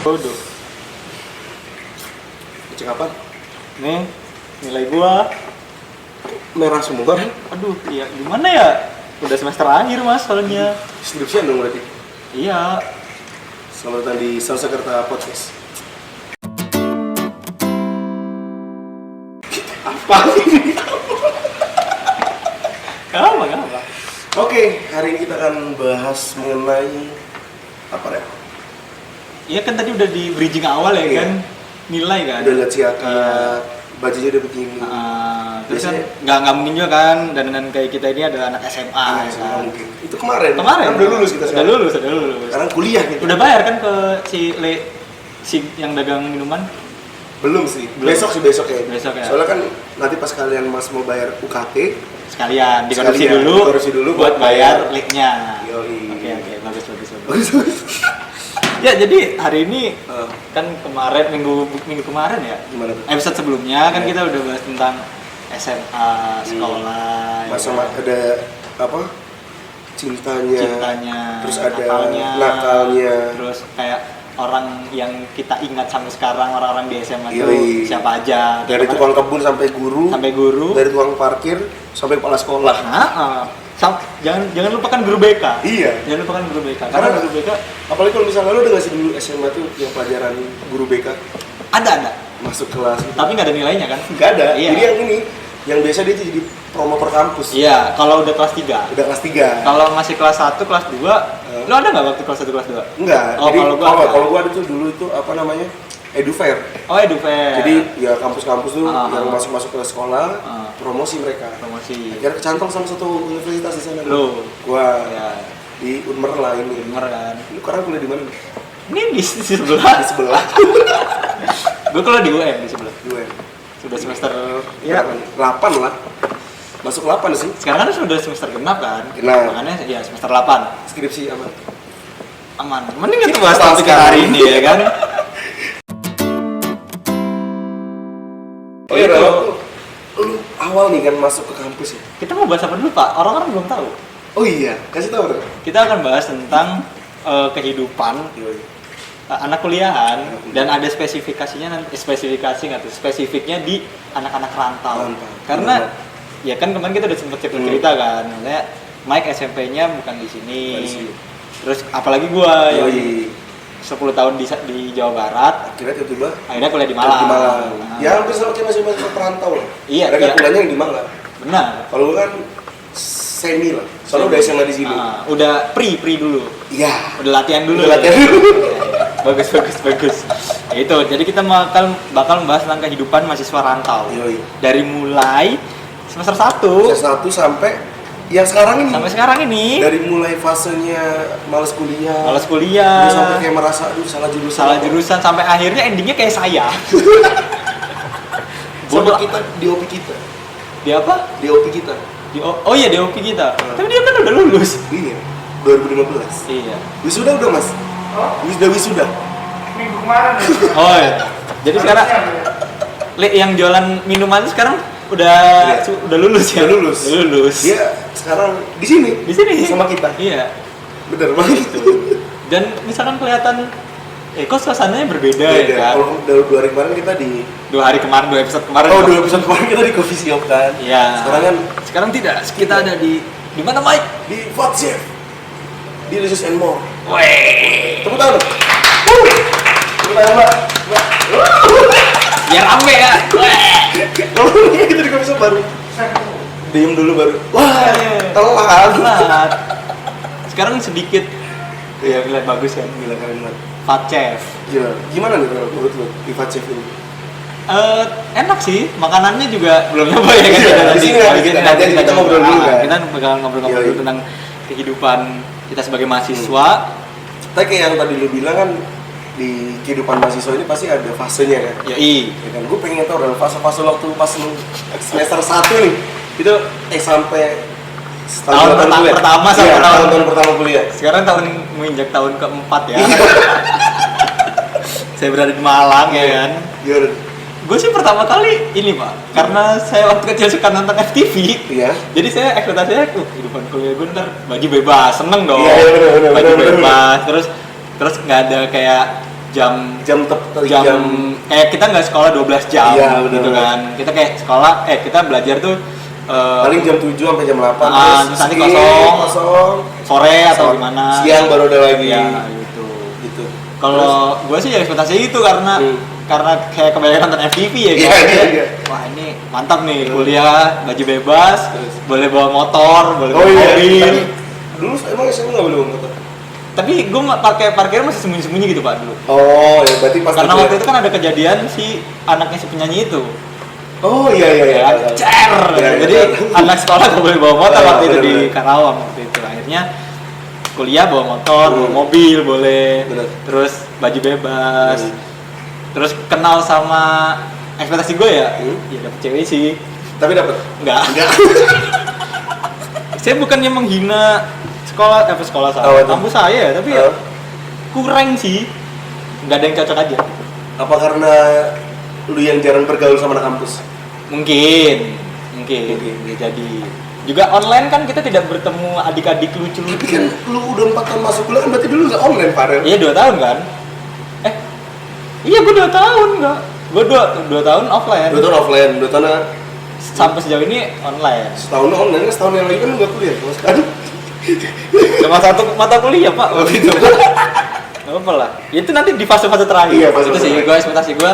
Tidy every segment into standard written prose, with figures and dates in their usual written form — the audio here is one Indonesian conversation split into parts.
Waduh. Cek apa? Nih, nilai gua Merah semua kan? aduh, iya gimana ya? Udah semester akhir Mas soalnya. Skripsian dong berarti. Iya. Selamat datang di Sansekerta Podcast. Apa ini? Gak apa. Oke, hari ini kita akan bahas mengenai apa ya? Iya kan tadi udah di bridging awal ya Iya. kan? Nilai kan? Udah lihat siakat, Iya. bajunya udah begini. Terus kan Biasanya- nggak mungkin juga kan dan kayak kita ini adalah anak SMA Ah, ya sama kan? mungkin. Itu kemarin. Kemarin Kan udah lulus kita udah sekarang. lulus. Sekarang kuliah gitu. Udah bayar kan ke si yang dagang minuman? Belum sih. Belum. Besok ya. Besok ya. Soalnya kan nanti pas kalian Mas mau bayar UKT, Sekalian dikorupsi Sekalian, dulu, dikorupsi dulu buat buat bayar bayar. linknya. Yoi. Oke, bagus. Ya jadi hari ini Eh, kan kemarin minggu kemarin ya, gimana tuh? episode sebelumnya kan Iya. kita udah bahas tentang SMA, sekolah, ya Masa kan? ada apa? Cintanya, terus ada nakalnya. terus kayak orang yang kita ingat sampai sekarang, orang-orang di SMA itu Yoi. siapa aja, Dari gitu kan? tukang kebun sampai guru, Sampai guru. dari tukang parkir sampai kepala sekolah. Jangan lupakan guru BK. Iya. Jangan lupakan guru BK. Karena Karena- guru BK Apalagi kalau misalnya lo udah ngasih dulu SMA tuh yang pelajaran guru BK ada, masuk kelas gitu. tapi nggak ada nilainya kan? Nggak ada. Iya. Jadi yang ini, yang biasa dia jadi promotor kampus. Iya, kalau udah kelas 3. Udah kelas 3. Kalau masih kelas 1, kelas 2, lo ada nggak waktu kelas 1, kelas 2? Enggak. Oh, Jadi kalau gua ada. kalau gua ada tuh dulu itu apa namanya? Edufair. Oh, Edufair. Jadi ya kampus-kampus tuh Ah, yang ah. masuk ke sekolah, Ah. promosi mereka. promosi. Akhirnya kecantol sama satu universitas di sana. Lo. Gua Ya, di Unmer lah ini. denger kan. Lu sekarang kuliah di mana? Ini di sebelah. Di sebelah. Gue kalau di UM di sebelah. Gue. Sudah semester Ya, 8 lah. Masuk 8 sih. sekarang kan sudah semester genap kan? Genap. Makanya ya semester 8. Skripsi apa? Aman. Mending kita bahas Kita bahas topik hari sekarang. ini ya kan. Oh iya, Itu. lu awal nih kan masuk ke kampus ya? Kita mau bahas apa dulu, Pak? Orang-orang belum tahu. Oh iya, kasih tahu dong. Kita akan bahas tentang kehidupan anak kuliahan dan ada spesifikasinya nanti spesifiknya di anak-anak rantau. Rantau. Karena Kenapa? ya kan kemarin kita udah sempet cerita kan, maksudnya Mike SMP-nya bukan di sini. Bukan di sini. Terus apalagi gua yang Yoi. 10 tahun di Jawa Barat, Akhirnya tiba-tiba akhirnya kuliah di Malang. Di Malang. Nah, Ya hampir sama kayak masih perantau lah. Iya, Mereka iya. kuliahnya yang di Malang. benar. Kalau gua kan semi lah. Soalnya udah SMA di sini. Udah pre dulu. Iya. Udah latihan dulu. Udah latihan dulu. Bagus. Ya, itu. Jadi kita bakal membahas tentang kehidupan mahasiswa rantau. Yoi. Dari mulai semester 1 Semester 1 sampai yang sekarang ini. sampai sekarang ini. Dari mulai fasenya males kuliah. Males kuliah. Terus sampai kayak merasa aduh salah jurusan. Salah jurusan sampai akhirnya endingnya kayak saya. Sama Bodoh. kita di OP kita. Di apa? Di OP kita. Oh iya, di OP kita. Tapi dia kan udah lulus. Iya. 2015. Iya. Wisuda udah mas? Wisuda. Minggu kemarin ya. Oh iya. Jadi sekarang yang jualan minuman sekarang udah Iya. udah lulus ya? Udah lulus. Udah lulus. Dia sekarang di sini. Di sini Sama kita. Iya. Bener banget. Dan misalkan kelihatan kok suasananya berbeda ya Beda. kan? Kalau dari 2 hari kemarin kita di 2 hari kemarin, 2 episode kemarin. Oh, 2 episode kemarin kita di Coffee Shop kan. Iya. Sekarang kan tidak. Kita ada di mana, Mike? di Fat Chef. Di Lucius and More. Weh. Tepuk tangan. Tepuk tangan, Mbak. Biar rame ya. Weh. Kalau kita di Coffee Shop baru diem dulu baru. Wah, telat. Telat. Sekarang sedikit ya lihat bagus kan, Gila keren banget. Fat Chef. Gila. Gimana nih kalau menurut lo di Fat Chef ini? Enak sih, makanannya juga belum nyoba ya kan. Iya, di sini nanti kita ngobrol dulu kan. Kita bakal ngobrol-ngobrol Yoi. dulu tentang kehidupan kita sebagai mahasiswa. Tapi kayak yang tadi lu bilang kan di kehidupan mahasiswa ini pasti ada fasenya kan. Yoi. Ya kan, gue pengen tahu dalam fase-fase waktu pas lu semester 1 nih itu sampai Tahun pertama sampai tahun pertama kuliah. Sekarang menginjak tahun keempat ya. Saya berada di Malang ya kan. Gimana? Gue sih pertama kali ini Pak, karena saya waktu kecil suka nonton FTV. Iya. Jadi saya ekspektasinya, kehidupan kuliah gue ntar baju bebas, seneng dong. Iya, bener, baju bener. bebas, terus nggak ada kayak jam jam kayak kita nggak sekolah 12 jam Iya, bener. gitu kan. Kita kayak sekolah kita belajar tuh paling jam 7 sampai jam 8 terus nanti skip, kosong sore atau Kosong. gimana. Siang baru ada lagi. Ya gitu. Gitu. Kalau gue sih ya ekspektasi itu karena kayak kebanyakan nonton FTV ya Iya, kan. iya. Wah ini mantap nih kuliah baju bebas, boleh bawa motor, boleh Oh bawa iya. mobil. Dulu emang SMA nggak boleh bawa motor. Tapi gue parkir masih sembunyi-sembunyi gitu pak dulu. Oh ya berarti pas Karena itu waktu itu kan ada kejadian si anaknya si penyanyi itu. Oh iya. Ya, cer. Iya, Jadi iya. anak sekolah gak boleh bawa motor Iya, waktu itu di bener-bener. Karawang waktu itu. Akhirnya kuliah bawa motor, bawa mobil boleh. Bener. Terus baju bebas. Terus kenal sama ekspektasi gue ya, ya dapet cewek sih. Tapi dapat. Enggak. Saya bukannya menghina sekolah saya, Oh, itu. kampus saya, tapi ya kurang sih. Nggak ada yang cocok aja. Apa karena lu yang jarang bergaul sama anak kampus? Mungkin bisa jadi. Juga online kan kita tidak bertemu adik-adik Tapi lucu-lucu. kan lu udah 4 tahun masuk kuliah kan berarti dulu nggak online Farel? Iya 2 tahun kan? Iya gue 2 tahun nggak. Gue 2 tahun offline. 2 tahun offline, 2 tahun Sampai sejauh ini online. setahun online, kan setahun yang lagi kan lu nggak kuliah. Terus kan? Cuma satu mata kuliah pak. Oh gitu. Gak apa lah. Itu nanti di fase-fase terakhir. Iya, fase itu sih terakhir. gue ekspektasi gue.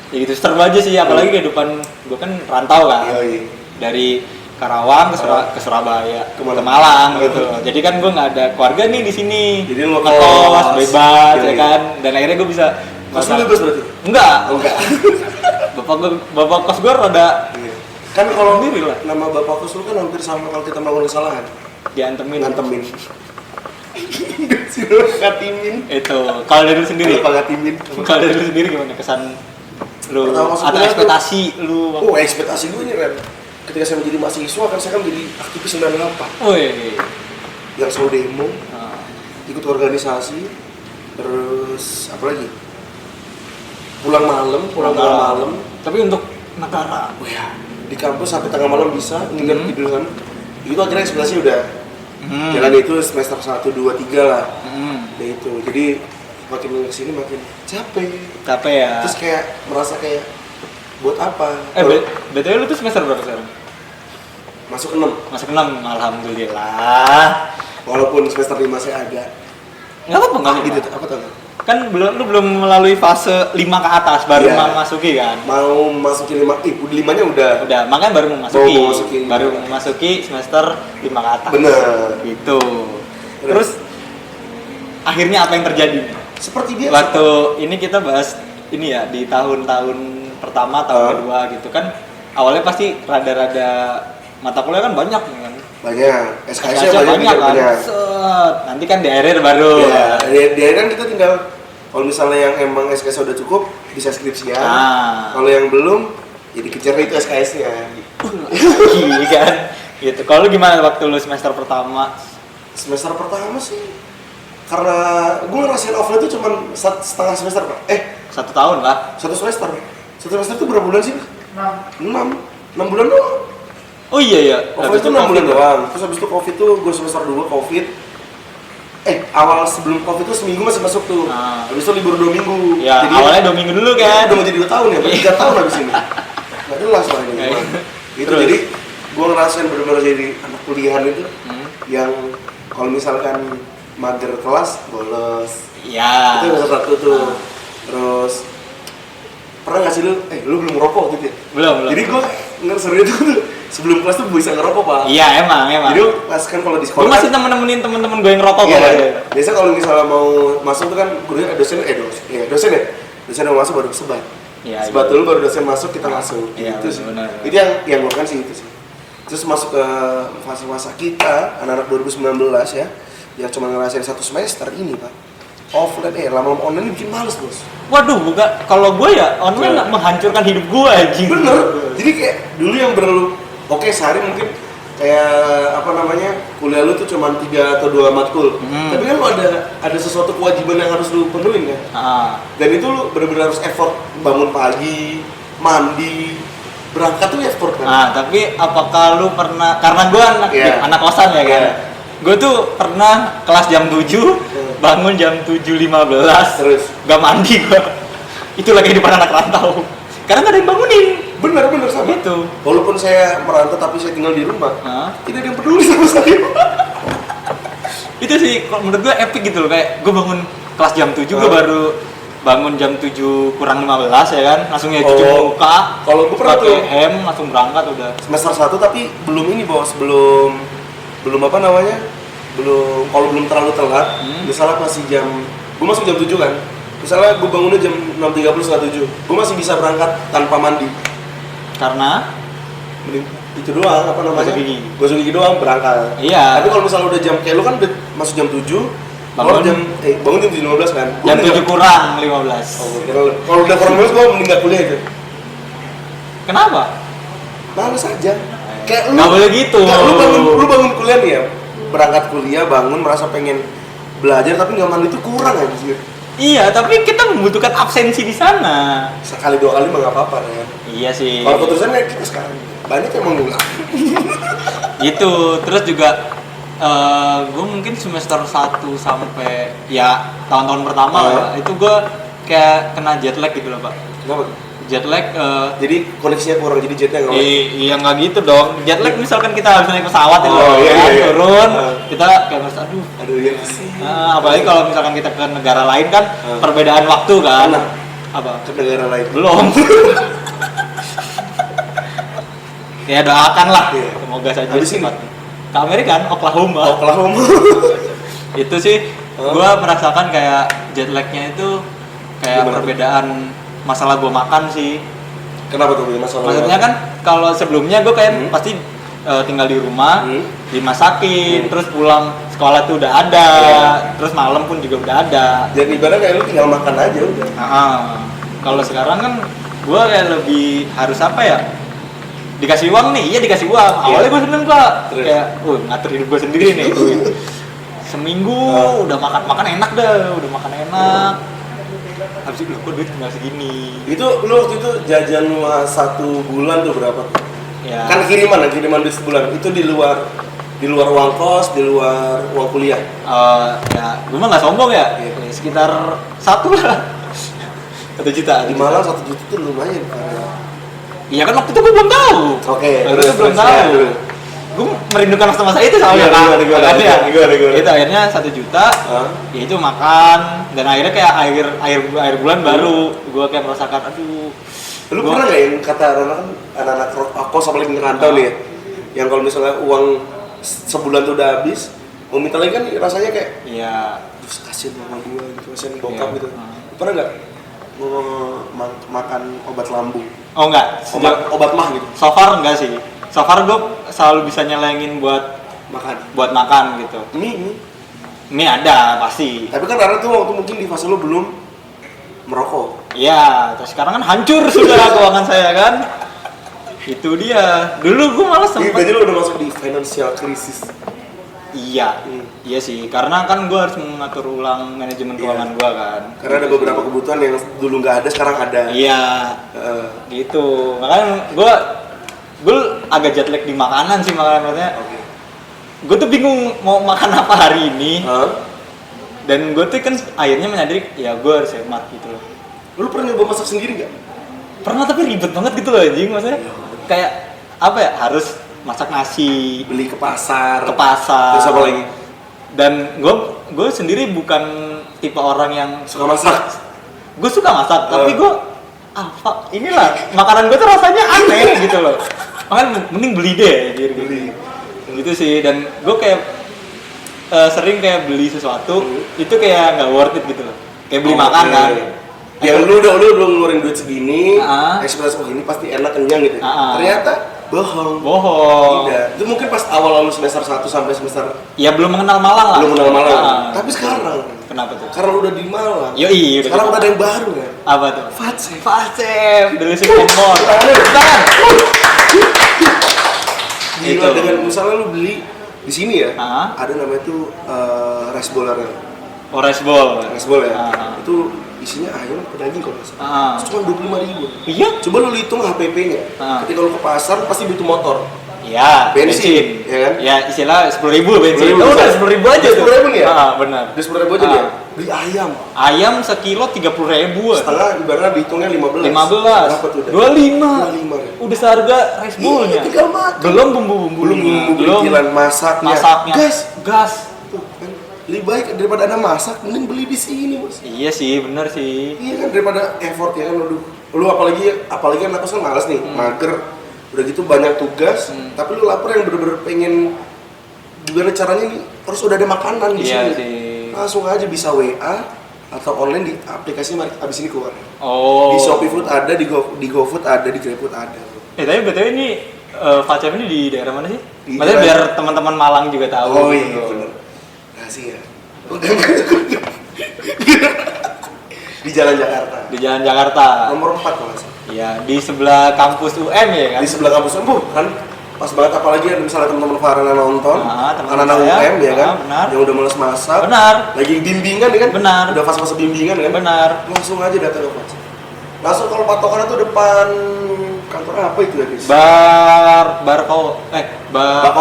Ya gitu seru aja sih. Apalagi kehidupan gue kan rantau kan. Iya. Dari Karawang ke Surabaya, Ke ke Malang. Malang gitu. Jadi kan gue nggak ada keluarga nih di sini. Jadi lu ngekos ngekos. bebas Iya, ya iya. kan. Dan akhirnya gue bisa. Kos lu bebas berarti? Enggak. Oh, enggak. Bapak kos gue rada Iya. Kan kalau Sendiri lah. nama bapak kos lu kan hampir sama kalau kita melakukan kesalahan. diantemin. Ngantemin. Sino ngatimin. Itu kalau dari lu sendiri. Apa ngatimin? Kalau dari lu sendiri gimana kesan lu Pertama masuk atau kuliah tuh- ekspektasi lu? Oh, ekspektasi gue nih Ren. Ketika saya menjadi mahasiswa kan saya kan menjadi aktivis 98 Woi. yang selalu demo, Nah, ikut organisasi, terus apa lagi? Pulang malam. Tapi untuk negara. Oh ya, di kampus sampai tengah malam bisa tinggal tiduran. Itu akhirnya ekspektasi udah jalan itu semester 1, 2, 3 lah. Ya itu. Jadi makin kesini makin capek. Capek ya. Terus kayak merasa kayak buat apa? BTW lu tuh semester berapa sekarang? Masuk 6. Masuk 6, alhamdulillah. Walaupun semester 5 saya agak Enggak apa-apa enggak gitu, gitu. apa tuh? Kan lu belum melalui fase 5 ke atas baru Iya. memasuki kan. Mau masukin 5, udah 5-nya udah. Udah, makanya baru memasuki. Mau masukin. Baru memasuki semester 5 ke atas. Bener. Gitu. Terus akhirnya apa yang terjadi? Seperti biasa. Waktu ini kita bahas ini ya di tahun-tahun pertama, tahun kedua gitu kan. Awalnya pasti rada-rada mata kuliah kan banyak kan. Banyak. SKS-nya SKS-nya banyak kan. banyak. Set. Nanti kan di akhir baru. Ya, di akhir kan kita tinggal kalau misalnya yang emang SKS udah cukup bisa skripsian. Nah. Kalau yang belum ya dikejar itu SKS-nya. Lagi kan. Gitu. Kalau lu gimana waktu lu semester pertama? Semester pertama sih karena gue ngerasain offline itu cuma setengah semester Pak. 1 tahun lah. 1 semester. 1 semester itu berapa bulan sih? 6 bulan doang. Oh iya ya. Offline itu 6 bulan doang. Terus habis itu Covid tuh gue semester 2 Covid. Awal sebelum Covid tuh seminggu masih masuk tuh. Nah. Habis itu libur 2 minggu. Ya, awalnya 2 minggu dulu kan. Udah mau jadi 2 tahun ya, berarti 3 tahun habis ini. Gak jelas lah ini. Iya. Gitu, Terus? jadi gue ngerasain bener-bener jadi anak kuliahan itu yang kalau misalkan mager kelas, bolos. Iya. Itu yang satu tuh. Terus pernah nggak sih lu belum ngerokok gitu ya? Belum. Jadi gue seru itu tuh sebelum kelas tuh bisa ngerokok Pak. Iya, emang. Jadi pas kan kalau di Gue sekolah masih nemenin temen-temen gue yang ngerokok iya, kok. biasa kalau misalnya mau masuk tuh kan gurunya dosen yang mau masuk baru sebat. Iya, Sebat iya. dulu baru dosen masuk kita masuk. Iya, Itu sih. benar. Itu yang gue kan sih itu sih. Terus masuk ke fase-fase kita anak-anak 2019 ya, yang cuma ngerasain 1 semester ini Pak. Offline lama-lama online bikin males bos. Waduh, bukan. Kalau gue ya online Iya. menghancurkan hidup gue anjing. Bener. Jadi kayak dulu yang berlalu oke sehari mungkin kayak apa namanya kuliah lu tuh cuma 3 atau 2 matkul. Tapi kan lu ada sesuatu kewajiban yang harus lu penuhin kan. Dan itu lu benar-benar harus effort bangun pagi, mandi, berangkat tuh effort kan. Nah, tapi apakah lu pernah, karena gue Iya. anak kosan ya kan. Iya. Gue tuh pernah kelas jam 7 bangun jam 7.15 Terus? gak mandi gua. Itulah kehidupan anak rantau. Karena gak ada yang bangunin. Bener sama. Gitu. Walaupun saya merantau tapi saya tinggal di rumah, Hah? tidak ada yang peduli sama saya. Itu sih kalau menurut gue epic gitu loh, kayak gue bangun kelas jam 7, gue baru bangun jam 7 kurang 15 ya kan, langsung ya cuci muka, kalau gue pernah pakai tuh hem, langsung berangkat udah. semester 1 tapi belum ini bos, belum apa namanya, kalau belum terlalu telat, misalnya masih gue masuk jam 7 kan, misalnya gue bangunnya jam 6.30 setengah 7, gue masih bisa berangkat tanpa mandi. Karena Itu doang, apa namanya? Gosok gigi doang berangkat. Iya. Tapi kalau misalnya udah jam, kayak lu kan udah masuk jam 7, bangun jam 7.15 kan? jam 7 kurang 15. Kalau udah kurang 15 gue mending gak kuliah aja. Kenapa? Males aja. Kayak lu nggak boleh gitu. Kayak lu bangun kuliah nih ya, berangkat kuliah, bangun merasa pengen belajar tapi nggak mandi itu kurang anjir. Iya, tapi kita membutuhkan absensi di sana. Sekali 2 kali mah nggak apa-apa ya. Iya sih. Kalau keterusan kayak kita sekarang banyak yang mengulang. Gitu, terus juga gue mungkin semester 1 sampai ya tahun-tahun pertama ya, itu gue kayak kena jet lag gitu loh Pak. Kenapa? Jet lag Jadi koneksinya kurang, jadi jetnya nggak. iya nggak gitu dong. Jet lag misalkan kita habis naik pesawat itu turun, kita kayak merasa aduh iya sih. apalagi kalau misalkan kita ke negara lain kan perbedaan waktu kan. Apa? Ke negara lain. Belum. Ya doakan lah, Iya. semoga saja Habis ini? cepat. Ke Amerika kan, Oklahoma. Itu sih, gue merasakan kayak jet lagnya itu kayak Gimana? perbedaan masalah gue makan sih. Kenapa tuh masalah? Maksudnya kan kalau sebelumnya gue kayak pasti tinggal di rumah, dimasakin, terus pulang sekolah tuh udah ada, terus malam pun juga udah ada. Jadi ibaratnya kayak lu tinggal makan aja udah. Kalau sekarang kan gue kayak lebih harus apa ya? Dikasih uang nih, iya dikasih uang. Awalnya gue seneng Pak, kayak, ngatur hidup gue sendiri nih. Seminggu udah makan enak dah, udah makan enak. Habis itu kok duit tinggal segini. Itu lu waktu itu jajan lu 1 bulan tuh berapa? Ya. Kan kiriman duit sebulan. Itu di luar uang kos, di luar uang kuliah. Ya, gue mah nggak sombong ya. Sekitar 1 lah. 1 juta. Di Malang 1 juta tuh lumayan kan. Iya kan waktu itu gue belum tahu. Oke. Waktu itu belum tahu. Gue merindukan masa-masa itu soalnya kan. Itu akhirnya 1 juta. Ya itu makan dan akhirnya kayak akhir bulan baru gue kayak merasakan aduh. Lu pernah nggak yang kata anak-anak kos apalagi ngerantau nih ya? Yang kalau misalnya uang sebulan tuh udah habis, mau minta lagi kan rasanya kayak iya. Terus kasihan mama gua gitu, kasihan bokap gitu. Pernah nggak makan obat lambung? Oh enggak, obat mah gitu. So far enggak sih. So far gue selalu bisa nyelengin buat makan gitu. Mie ada pasti. Tapi kan karena tuh waktu mungkin di fase lu belum merokok. Iya, terus sekarang kan hancur sudah keuangan saya kan. Itu dia. Dulu gue malah Iya, sempat. berarti lu udah masuk di financial crisis. Iya, iya sih. Karena kan gue harus mengatur ulang manajemen keuangan gue kan. Karena ada beberapa kebutuhan yang dulu nggak ada, sekarang ada. Iya, gitu. Makanya gue agak jet lag di makanan sih makanya. Gue tuh bingung mau makan apa hari ini. Dan gue tuh kan akhirnya menyadari ya gue harus hemat gitu loh. Lu pernah nyoba masak sendiri nggak? Pernah tapi ribet banget gitu loh anjing, maksudnya kayak apa ya, harus masak nasi, Beli ke pasar. terus apa lagi? Dan gue sendiri bukan tipe orang yang Suka masak. gue suka masak tapi gue inilah makanan gue tuh rasanya aneh gitu loh, makanya mending beli deh gitu sih. Dan gue kayak sering kayak beli sesuatu itu kayak nggak worth it gitu loh, kayak beli makan kan. Ya lu udah ngeluarin duit segini, ekspektasi ini pasti enak kenyang gitu. Ternyata bohong. Tidak. Itu mungkin pas awal lu semester 1 sampai semester Ya belum mengenal Malang lah. belum kenal Malang. Tapi sekarang Kenapa tuh? karena udah di Malang. Yoi, Sekarang udah ada yang baru kan. Apa tuh? Fatsef. Delicious More. Tangan. Gila, dengan misalnya lu beli di sini ya, Ah. ada namanya tuh rice bowl Oh, rice bowl. ya. Itu isinya ayam atau daging kalau nggak salah. Cuma 25.000. Iya? Coba lu hitung HPP-nya. Ketika lu ke pasar pasti butuh motor. Iya, bensin, ya kan? Ya istilah 10.000 bensin. 10.000, Oh, udah 10.000 aja tuh. 10.000 nih ya? Benar. Udah 10.000 aja dia. Beli ayam. Ayam sekilo 30.000. Setengah ibaratnya dihitungnya 15. 15. Berapa tuh? 25. Udah seharga rice bowl-nya. Iya, tinggal makan. Belum bumbu-bumbu. Belum bikinan masaknya. Gas. Tuh kan. Lebih baik daripada Anda masak, mending beli di sini, Bos. Iya sih, bener sih. Iya kan, daripada effort ya kan lu apalagi kan aku kan malas nih, mager. Udah gitu banyak tugas, tapi lu lapar yang bener-bener pengen gimana caranya nih, terus udah ada makanan di Iya sini. sih. Langsung aja bisa WA atau online di aplikasi abis ini keluar. Oh. Di Shopee Food ada, di GoFood ada, di GrabFood ada. Tapi BTW ini Facef ini di daerah mana sih? Di Maksudnya daerah- biar teman-teman Malang juga tahu. Oh iya, gitu. bener. Rahasia. Di Jalan Jakarta. Di Jalan Jakarta. Nomor 4 kalau nggak salah. Iya, di sebelah kampus UM ya kan? Di sebelah kampus Embu kan pas banget, apalagi ada misalnya teman-teman Farana nonton, teman-teman anak-anak saya. UM ya kan, Benar. yang udah males masak, Benar. lagi bimbingan ya kan, Benar. udah fase-fase bimbingan kan, Benar. langsung aja datang ke Fajar. Langsung kalau patokannya tuh depan kantor apa itu ya guys? Bak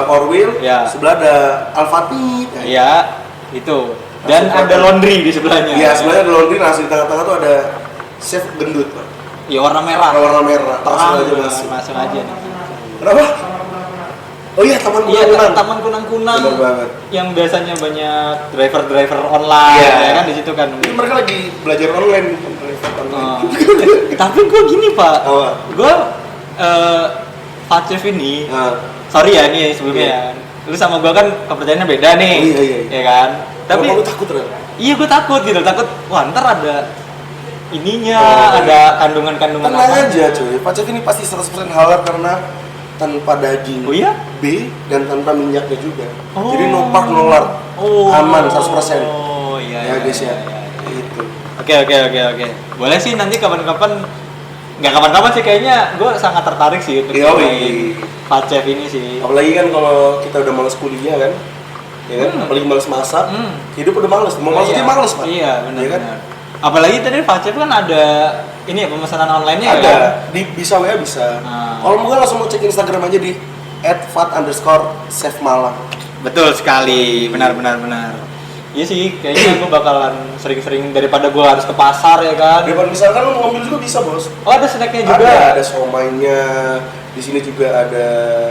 Orwil, Ya. sebelah ada Al-Fatih. Iya, itu. Dan Langsung ada kelihatan. laundry di sebelahnya. Iya, sebelahnya ada laundry, nah di tengah-tengah tuh ada chef gendut, Pak. Ya warna merah. Warna merah, langsung aja Terang, masuk. langsung aja nih. Kenapa? Oh iya, Taman Iya, Kunang-Kunang. Taman Kunang-Kunang. Bener banget. Yang biasanya banyak driver online, Iya. ya kan di situ kan. Ini mereka lagi belajar online, bukan belajar online. Oh. Tapi gue gini Pak, Apa? gue Facef ini, sorry ya nih sebelumnya Iya. ya, lu sama gue kan kepercayaannya beda nih, Oh, iya. ya kan? Tapi Kalau lu takut ternyata. iya gue takut gitu, takut wah ntar ada ininya, Oh, ada kandungan-kandungan Tenang apa? aja cuy, pacak ini pasti 100% halal karena tanpa daging Oh iya? B dan tanpa minyaknya juga. Oh. Jadi no park no lard. Oh. Aman 100%. Oh iya. Ya guys ya. iya. Itu. Oke. Boleh sih nanti kapan-kapan, nggak kapan-kapan sih kayaknya gue sangat tertarik sih untuk Yoi. main Facef ini sih. Apalagi kan kalau kita udah males kuliah kan. Ya kan? Apalagi males masak. Hidup udah males. Mau masak aja males, Pak. Iya, benar. Ya kan? Apalagi tadi Facef kan ada ini ya pemesanan online-nya Ada. ya. Bisa WA bisa. Nah. Kalau mau langsung mau cek Instagram aja di @fat_chefmalang. Betul sekali, benar. Iya sih, kayaknya gue bakalan sering-sering daripada gue harus ke pasar ya kan. Daripada misalkan lu mau ngambil juga bisa, Bos. Oh ada snacknya juga. Ada somainya. Di sini juga ada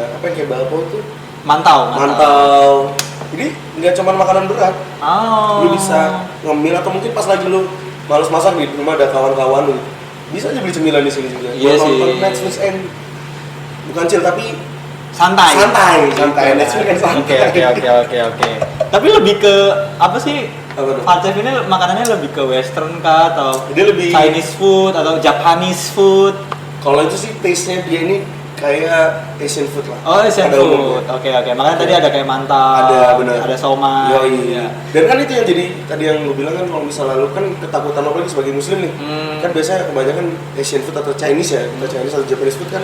apa yang kayak bakpo tuh? Mantau. Jadi nggak cuma makanan berat. Oh. Lu bisa ngemil atau mungkin pas lagi lu males masak di rumah ada kawan-kawan lu. Bisa aja beli cemilan di sini juga. Iya Buat sih. nonton Netflix and bukan chill tapi Santai. Netflix kan santai. Oke. Tapi lebih ke apa sih? Apa tuh? Facef ini makanannya lebih ke western kah atau Dia lebih Chinese food atau Japanese food? kalau itu sih taste-nya dia ini kayak Asian food lah. Oh, Asian Pada food. umumnya. Oke. Makanya tadi ada kayak mantau. Ada, benar. Ada somai. Yoi. Iya. Dan kan itu yang jadi tadi yang lu bilang kan kalau misalnya lu kan ketakutan apalagi sebagai muslim nih. Kan biasanya kebanyakan Asian food atau Chinese ya, kita Chinese atau Japanese food kan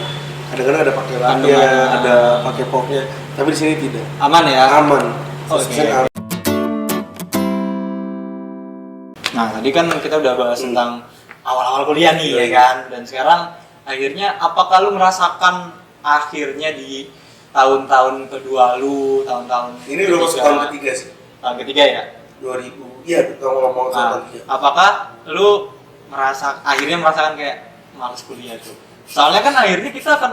kadang-kadang ada pakai lauknya, Kandungan. ada pakai porknya. Tapi di sini tidak. Aman ya? Aman. Oke. 100% aman. Nah, tadi kan kita udah bahas tentang awal-awal kuliah nih, ya kan? Dan sekarang akhirnya apakah lu merasakan akhirnya di tahun-tahun kedua lu, tahun-tahun Ini udah masuk tahun ketiga sih. Tahun ketiga ya? 2000. Iya, kalau ngomong soal Nah, tahun ketiga. apakah lu akhirnya merasakan kayak males kuliah tuh? Soalnya kan akhirnya kita akan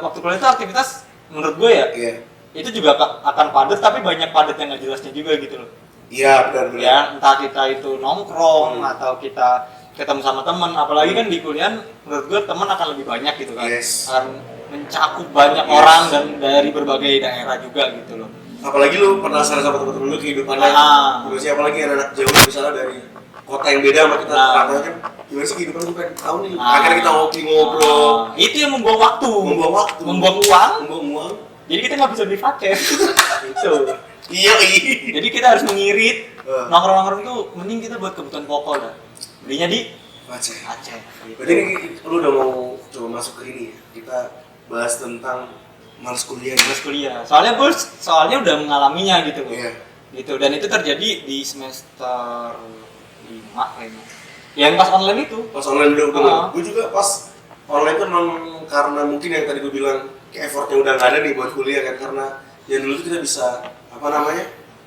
waktu kuliah itu aktivitas menurut gue ya, Iya. itu juga akan padat tapi banyak padat yang nggak jelasnya juga gitu loh. Iya, benar-benar. Ya entah kita itu nongkrong atau kita ketemu sama teman, apalagi kan di kuliah menurut gue teman akan lebih banyak gitu kan. Yes. Akan mencakup banyak orang dan dari berbagai daerah juga gitu loh. Apalagi lu penasaran sama temen-temen lu kehidupannya. Terus apalagi anak jauh misalnya dari kota yang beda sama kita, katanya kan gimana sih kehidupan gue pengen tahu nih. Akhirnya kita ngobrol. Itu yang membuang waktu. Membuang uang. Jadi kita nggak bisa beli Facef. Itu. Iya. Jadi kita harus mengirit. Nongkrong-nongkrong itu mending kita buat kebutuhan pokok dah. Belinya di Aceh. Gitu. Berarti ini lu udah mau coba masuk ke ini ya? Kita bahas tentang males kuliah. Terus kuliah. Soalnya udah mengalaminya gitu loh. Iya. Gitu, dan itu terjadi di semester 5 kayaknya. Yang pas online itu. Pas online udah gue juga pas online tuh memang karena mungkin yang tadi gue bilang kayak effortnya udah nggak ada nih buat kuliah kan, karena yang dulu tuh kita bisa apa namanya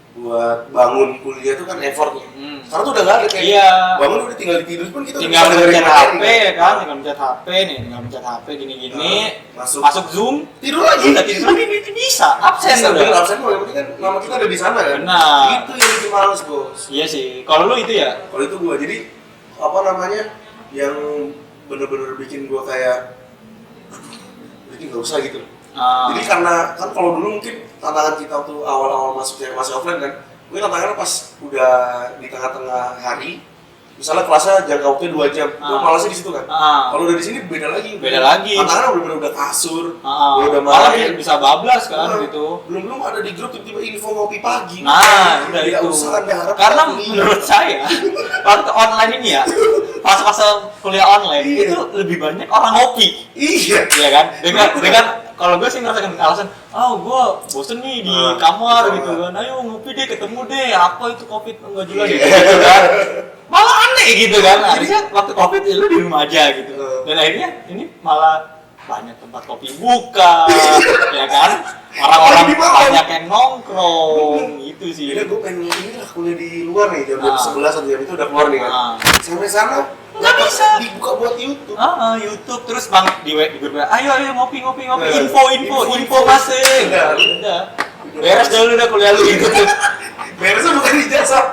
buat bangun kuliah tuh kan effortnya. Sekarang tuh udah nggak ada kayak bangun udah tinggal tidur pun kita tinggal mencet HP kan, tinggal mencet HP nih, tinggal mencet HP gini-gini, masuk Zoom, tidur lagi, tidur lagi bisa, absen udah. Absen mau yang penting kan nama kita ada di sana kan. Benar. Itu yang bikin males bos. Iya sih. Kalau lu itu ya? Kalau itu gua jadi apa namanya yang bener-bener bikin gua kayak ini nggak usah gitu. Jadi karena kan kalau dulu mungkin tantangan kita waktu awal-awal masih offline kan, mungkin tantangannya pas udah di tengah-tengah hari, misalnya kelasnya jangka waktunya 2 jam, itu malasnya di situ kan. Kalau udah di sini beda lagi. Tantangannya udah kasur, udah malah bisa bablas kan gitu. Belum ada di grup tiba-tiba info ngopi pagi. Nah, udah tidak itu. usah Anda Karena menurut saya waktu online ini ya, pas kuliah online itu lebih banyak orang ngopi. Iya kan? Dengan kalau gue sih ngerasain alasan, gue bosen nih di kamar gitu kan, ayo ngopi deh, ketemu deh, apa itu covid enggak jelas gitu kan, malah aneh gitu kan, harusnya waktu covid lu di rumah aja gitu, dan akhirnya ini malah banyak tempat kopi buka, ya kan, orang-orang banyak yang nongkrong, gitu sih. Jadi gue pengen ini lah kuliah di luar nih, jam 11 atau jam itu udah keluar nih kan, sampai sana nggak bisa dibuka buat YouTube. YouTube terus bang di grup ayo ngopi info masing. Udah. Beres dulu udah kuliah lu gitu. Beresnya bukan ijazah.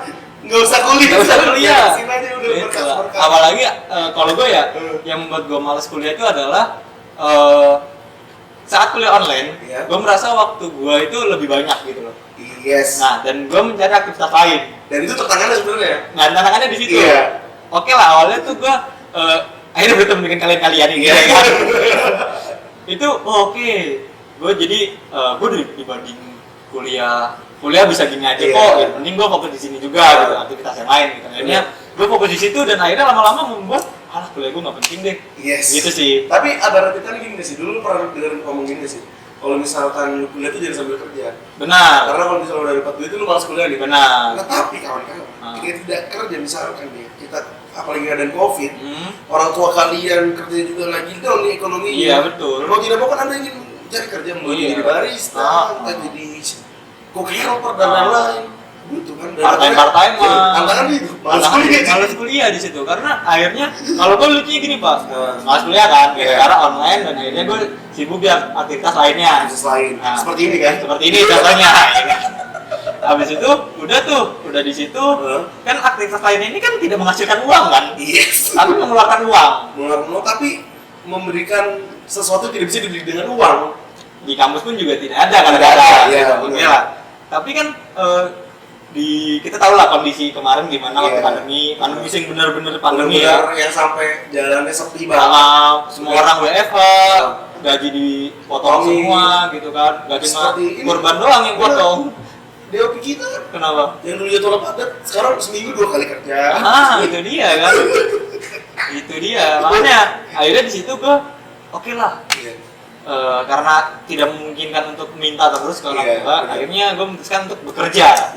Nggak usah kuliah. Sini aja udah berkas. Apalagi kalau gue ya yang membuat gue malas kuliah itu adalah saat kuliah online, gue merasa waktu gue itu lebih banyak gitu loh. Yes. Nah, dan gue mencari aktivitas lain. Dan itu tantangannya sebenarnya. Nah, tantangannya di situ. Iya. Oke lah, awalnya tuh gue akhirnya bertemu dengan kalian ini ya kan. Itu oke. Gue jadi gue dibanding kuliah bisa gini aja kok. Ya, mending gue fokus di sini juga gitu, aktivitas yang lain gitu. Akhirnya gue fokus di situ dan akhirnya lama-lama membuat kuliah gue nggak penting deh. Yes. Gitu sih. Tapi ada retikan gini sih. Dulu pernah dengerin ngomong gini sih. Kalau misalkan lu kuliah tuh jangan sambil kerja. Benar. Karena kalau misalnya udah dapat duit itu lu malas kuliah nih. Benar. Nah, tapi kawan-kawan, kita tidak kerja misalkan nih, kita apalagi ada COVID, orang tua kalian kerja juga lagi down nih ekonominya. Iya betul. Mau tidak mau kan Anda ingin cari kerja, mau jadi barista, entah jadi cook helper dan lain-lain. Butuh kan part-time tantangan itu malas kuliah di situ karena akhirnya kalau gue lucunya gini pak, malas kuliah kan gara-gara online dan akhirnya gue sibuk di aktivitas lainnya. Seperti ini kan? Seperti ini contohnya. Habis itu udah di situ kan aktivitas lainnya ini kan tidak menghasilkan uang kan? Yes. Tapi mengeluarkan uang. Tapi memberikan sesuatu tidak bisa dibeli dengan uang. Di kampus pun juga tidak ada kadang-kadang. Iya, oke lah. Tapi kan kita tahu lah kondisi kemarin gimana waktu pandemi sing bener-bener pandemi ya. Yang sampai jalannya sepi banget. Semua orang WFH, gaji dipotong semua gitu kan. Gaji korban doang yang potong. DOP kita kenapa? Yang dulunya tolak padat, sekarang seminggu 2 kali kerja. Itu dia kan. Itu dia. Makanya akhirnya di situ gue oke lah. Karena tidak memungkinkan untuk minta terus ke orang tua, akhirnya gue memutuskan untuk bekerja.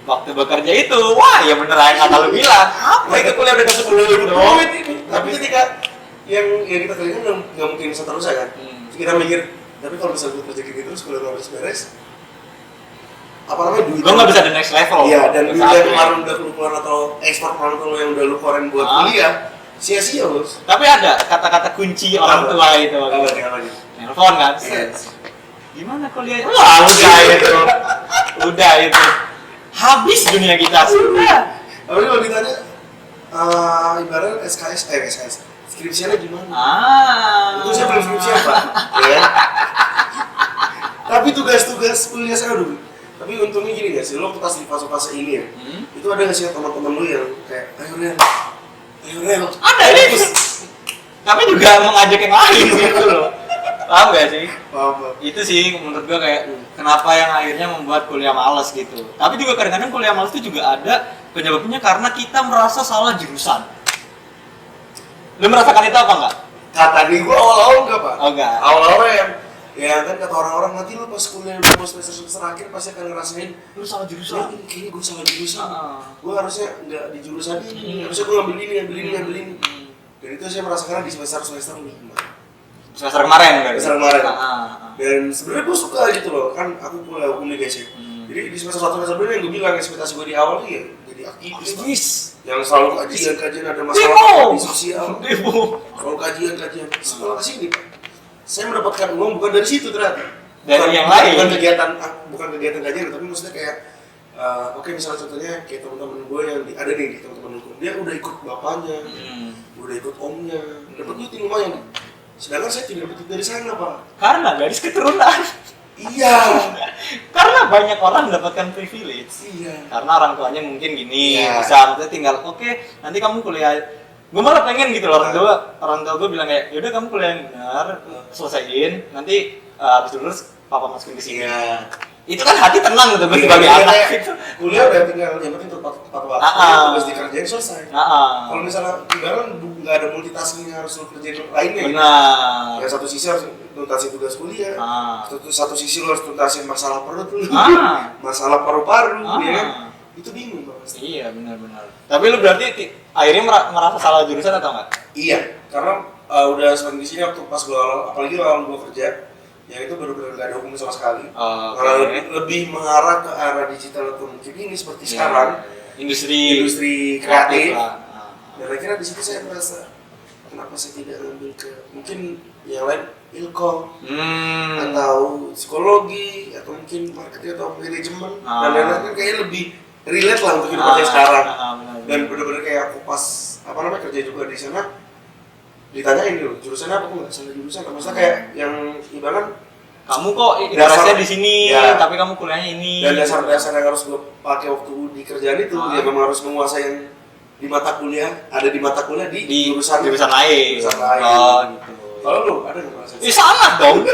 Waktu bekerja itu, wah ya bener yang kata lu bilang, apa itu kuliah udah dapet duit ini. Tapi ketika yang kita kerjakan nggak mungkin bisa terus ya kan. Kita mikir, tapi kalau misalnya gue kerja gini terus, kuliah gue harus beres, apa namanya duit? Gue nggak bisa the next level. Iya, dan duit yang kemarin udah lu keluar atau ekspor orang tua yang udah lu keluarin buat kuliah, sia-sia bos. Tapi ada kata-kata kunci orang tua itu. Nelfon kan? Gimana kuliah? Wah udah itu. Habis dunia kita sudah. Tapi kalau ditanya, ibaratnya SKS, skripsinya gimana? Itu saya belum skripsian pak. Ya. Tapi tugas-tugas kuliah saya udah. Tapi untungnya gini guys, lo pas di fase-fase ini ya, itu ada nggak sih teman-teman lo yang kayak, ayo Rel. Ada ini. Kami juga mengajak yang lain gitu loh. Paham gak sih? Paham. Itu sih menurut gua kayak kenapa yang akhirnya membuat kuliah malas gitu. Tapi juga kadang-kadang kuliah malas itu juga ada penyebabnya karena kita merasa salah jurusan. Lu merasakan itu apa enggak? Kata di gua awal-awal enggak pak. Oh enggak. Awal-awal ya kan kata orang-orang nanti lu pas kuliah udah mau semester akhir pasti akan ngerasain lu salah jurusan. Kayaknya gua salah jurusan. Gua harusnya enggak di jurusan ini. Harusnya gua ngambil ini. Dan itu saya merasakan di semester 5. semester kemarin kan? Semester kemarin. Dan sebenarnya gue suka gitu loh, kan aku kuliah hukum nih guys ya. Jadi di semester 1 semester 2 yang gue bilang ekspektasi gue di awal tuh ya jadi aktivis yang selalu kajian ada masalah di sosial, selalu kajian. Setelah kesini saya mendapatkan uang bukan dari situ ternyata. Dari yang lain. Bukan kegiatan kajian, tapi maksudnya kayak oke, misalnya contohnya kayak teman-teman gue yang ada nih di teman-teman hukum, dia udah ikut bapaknya, udah ikut omnya, dapat duit lumayan. Sedangkan saya tidak dapat dari sana, Pak. Karena garis keturunan. Iya. Karena banyak orang mendapatkan privilege. Iya. Karena orang tuanya mungkin gini, bisa tinggal oke, nanti kamu kuliah. Gue malah pengen gitu loh, orang tua gue bilang kayak, yaudah kamu kuliah yang benar, selesaiin, nanti habis lulus papa masukin ke sini. Iya. Itu kan hati tenang gitu sebagai anak gitu. Kuliah udah tinggal yang penting tepat waktu, tugas dikerjain selesai. Kalau misalnya ibarat nggak ada multitasking yang harus lo kerjain lainnya. Benar. Ya satu sisi harus tuntasin tugas kuliah, satu sisi lo harus tuntasin masalah perut lo, masalah paru-paru, ya. Itu bingung banget. Iya benar-benar. Tapi lu berarti akhirnya merasa salah jurusan atau enggak? Iya, karena udah semakin di sini waktu pas apalagi awal gue kerja. Yang itu benar-benar nggak ada hukum sama sekali. Karena lebih mengarah ke arah digital atau mungkin ini seperti sekarang industri kreatif. Dan akhirnya di situ saya merasa kenapa saya tidak ambil ke mungkin yang lain ilkom atau psikologi atau mungkin marketing atau manajemen dan lain-lain kan kayaknya lebih relate lah untuk hidup saya sekarang. Dan benar-benar kayak aku pas kerja juga di sana ditanyain dulu jurusan apa, aku nggak salah jurusan, maksudnya kayak yang ibarat kamu kok dasarnya di sini tapi kamu kuliahnya ini, dan dasar-dasar yang harus gue pakai waktu di kerjaan itu ya memang harus menguasai yang di mata kuliah di jurusan lain. Oh gitu. Kalau lu ada nggak merasa? Sangat dong.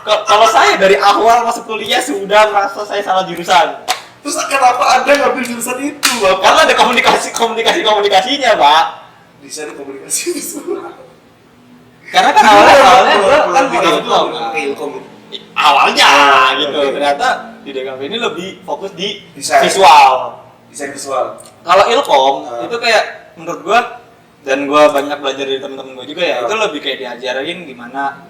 Kalau saya dari awal masuk kuliah sudah merasa saya salah jurusan. Terus kenapa Anda ngambil jurusan itu, Bapak? Karena ada komunikasinya, Pak. Desain komunikasi itu. Karena kan awalnya gue kan di ilkom. Awalnya gitu. Ternyata di DKV ini lebih fokus di desain visual. Kalau ilkom itu kayak menurut gue, dan gue banyak belajar dari teman-teman gue juga ya, itu lebih kayak diajarin gimana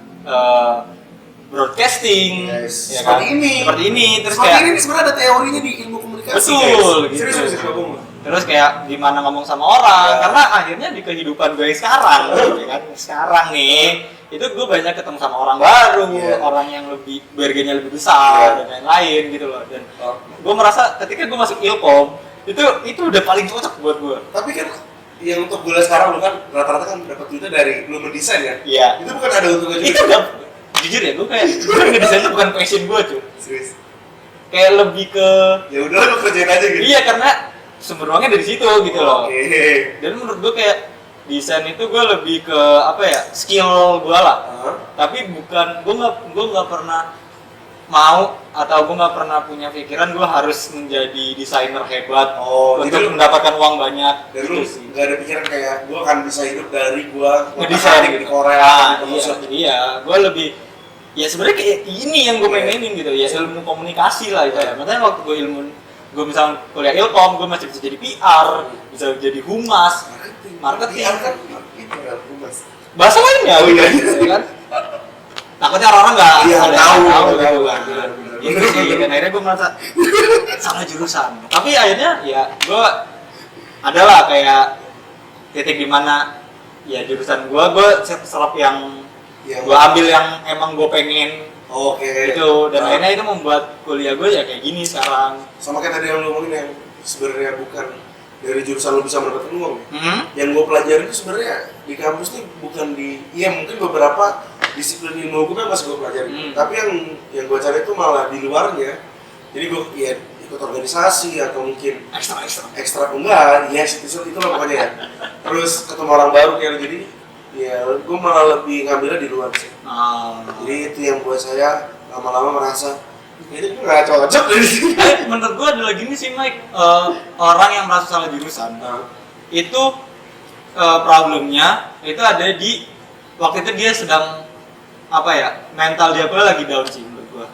broadcasting, ya seperti kan? Seperti ini, terus seperti kayak ini sebenarnya ada teorinya di ilmu komunikasi. Betul, guys. gitu. Serius. Terus kayak gimana ngomong sama orang, karena akhirnya di kehidupan gue sekarang, ya kan? Sekarang nih, itu gue banyak ketemu sama orang baru, orang yang lebih bergenya lebih besar dan lain-lain gitu loh. Dan gue merasa ketika gue masuk ilkom, itu udah paling cocok buat gue. Tapi kan yang untuk gue sekarang lu kan rata-rata kan dapat duitnya dari lu mendesain ya. Iya. Itu bukan ada untungnya juga. Itu udah jujur ya, gue kayak ngedesain itu bukan passion gue cuy. Serius. Kayak lebih ke ya udah lu kerjain aja gitu. Iya, karena sumber uangnya dari situ gitu loh. Oke. Dan menurut gue kayak desain itu gue lebih ke skill gue lah. Tapi bukan gue nggak pernah mau atau gue nggak pernah punya pikiran gue harus menjadi desainer hebat untuk mendapatkan uang banyak. Dan lu nggak ada pikiran kayak gue akan bisa hidup dari gue ngedesain di Korea. Iya, gue lebih sebenarnya kayak ini yang gue pengenin gitu ya, ilmu komunikasi lah itu ya. Makanya waktu gue misalnya kuliah ilkom, gue masih bisa jadi PR, bisa jadi humas, marketing. PR kan itu kan humas. Bahasa lainnya, ya kan? Takutnya orang-orang nggak tahu gitu kan. Gitu sih, dan akhirnya gue merasa salah jurusan. Tapi akhirnya ya gue adalah kayak titik dimana ya jurusan gue serap yang gue ambil yang emang gue pengen. Gitu, dan akhirnya itu membuat kuliah gue ya kayak gini sekarang. Sama kayak tadi yang lu ngomongin yang sebenarnya bukan dari jurusan lu bisa mendapatkan uang. Yang gue pelajari itu sebenarnya di kampus nih bukan mungkin beberapa disiplin ilmu hukumnya masih gue pelajari. Tapi yang gue cari itu malah di luarnya. Jadi gue ikut organisasi atau mungkin ekstra enggak, itu lah pokoknya ya. Terus ketemu orang baru kayak jadi gue malah lebih ngambilnya di luar sih. Jadi itu yang buat saya lama-lama merasa ini nggak cocok dari sini. Menurut gue adalah gini sih Mike, orang yang merasa salah jurusan itu problemnya itu ada di waktu itu dia sedang mental dia lagi down sih menurut gue.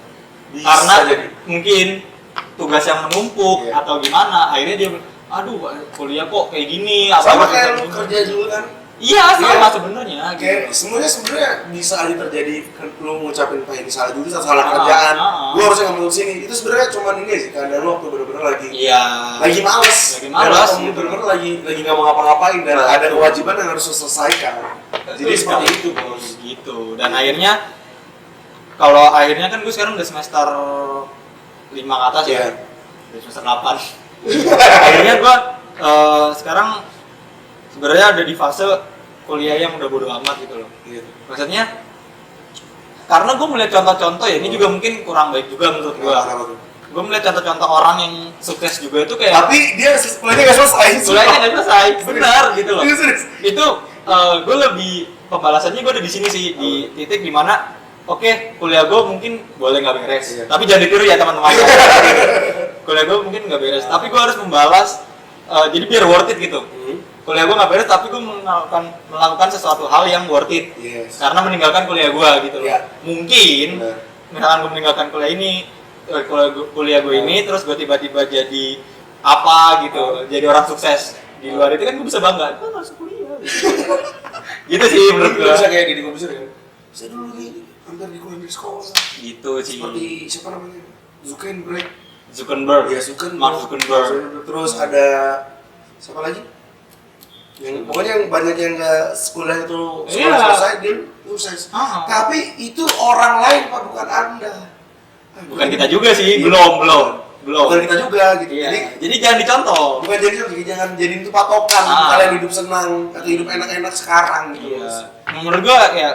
Karena mungkin tugas yang menumpuk atau gimana, akhirnya dia aduh kuliah kok kayak gini. Sama kayak lu kerja dulu kan. Iya, sama sebenarnya. Kayak Gitu. semuanya bisa aja terjadi lu ngucapin ini salah jurusan, salah kerjaan. Gua harusnya ngambil sini. Itu sebenarnya cuma ini sih keadaan lu waktu bener-bener lagi. Iya. Lagi males. Lagi malas. Gitu. Bener-bener lagi nggak mau ngapa-ngapain dan ada kewajiban yang harus diselesaikan. Jadi seperti itu, Bos. Gitu. Dan akhirnya kalau akhirnya kan gue sekarang udah semester 5 ke atas ya. Udah semester 8. Akhirnya gue sekarang sebenarnya ada di fase kuliah yang udah bodo amat gitu loh. Gitu. Maksudnya karena gue melihat contoh-contoh ya, ini juga mungkin kurang baik juga menurut gue. Gue melihat contoh-contoh orang yang sukses juga itu kayak tapi dia kuliahnya nggak selesai. kuliahnya nggak selesai, benar gitu loh. Serius. Itu gue lebih pembalasannya gue ada di sini sih, di titik dimana oke, kuliah gue mungkin boleh nggak beres, tapi jangan ditiru ya teman-teman. Kuliah gue mungkin nggak beres, tapi gue harus membalas, jadi biar worth it gitu. Kuliah gue nggak beres, tapi gue melakukan sesuatu hal yang worth it, karena meninggalkan kuliah gue gitu loh. Mungkin misalkan gue meninggalkan kuliah gue ini, terus gue tiba-tiba jadi apa gitu, jadi orang sukses di luar itu kan gue bisa bangga, gue masuk kuliah. Gitu sih menurut gue. Bisa kayak gini, gue bisa ya. Saya dulu nih hampir di sekolah. Gitu sih. Seperti siapa namanya? Zuckerberg. Ya, Zuckerberg. Mark Zuckerberg. Terus ada siapa lagi? Yang pokoknya yang banyak yang nggak sekolah itu selesai dia sukses. Tapi itu orang lain Pak, bukan Anda. Bukan kita juga sih, belum. Bukan kita juga gitu. Iya. Jadi jangan dicontoh. Bukan jangan jadi itu patokan kalian hidup senang atau hidup enak-enak sekarang gitu. Iya. Menurut gua ya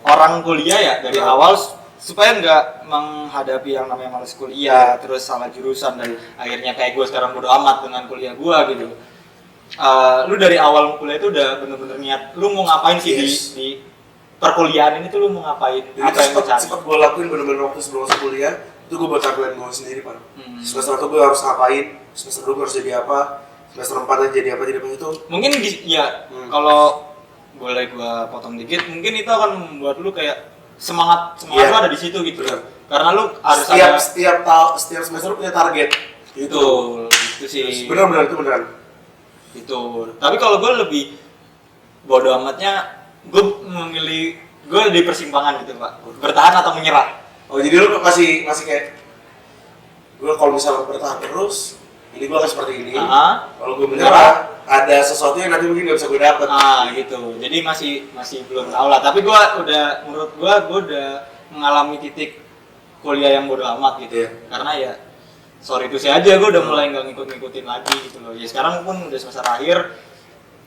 orang kuliah ya dari awal supaya nggak menghadapi yang namanya malas kuliah, terus salah jurusan dan akhirnya kayak gue sekarang bodo amat dengan kuliah gue gitu. Lu dari awal kuliah itu udah bener-bener niat lu mau ngapain sih di perkuliahan ini tuh, lu mau ngapain? Jadi apa yang sempat gue lakuin bener-bener waktu sebelum masuk kuliah itu gue buat target gue sendiri Pak. Semester 1 gue harus ngapain, semester 2 gue harus jadi apa, semester 4 jadi apa itu. Mungkin kalau boleh gue potong dikit, mungkin itu akan membuat lu kayak semangat lu ada di situ gitu. Karena lu harus setiap semester punya target. Itu sih. Benar itu beneran. Itu. Tapi kalau gue lebih bodo amatnya, gue memilih di persimpangan gitu Pak. Bertahan atau menyerah. Oh jadi lu masih kayak gue kalau misalnya bertahan terus, ini gue akan seperti ini. Kalau gue menyerah, ada sesuatu yang nanti mungkin nggak bisa gue dapet. Gitu. Jadi masih belum tahu lah. Tapi menurut gue udah mengalami titik kuliah yang bodo amat gitu. Karena ya sorry itu sih aja, gue udah mulai nggak ngikutin lagi gitu loh. Ya sekarang pun udah semester akhir,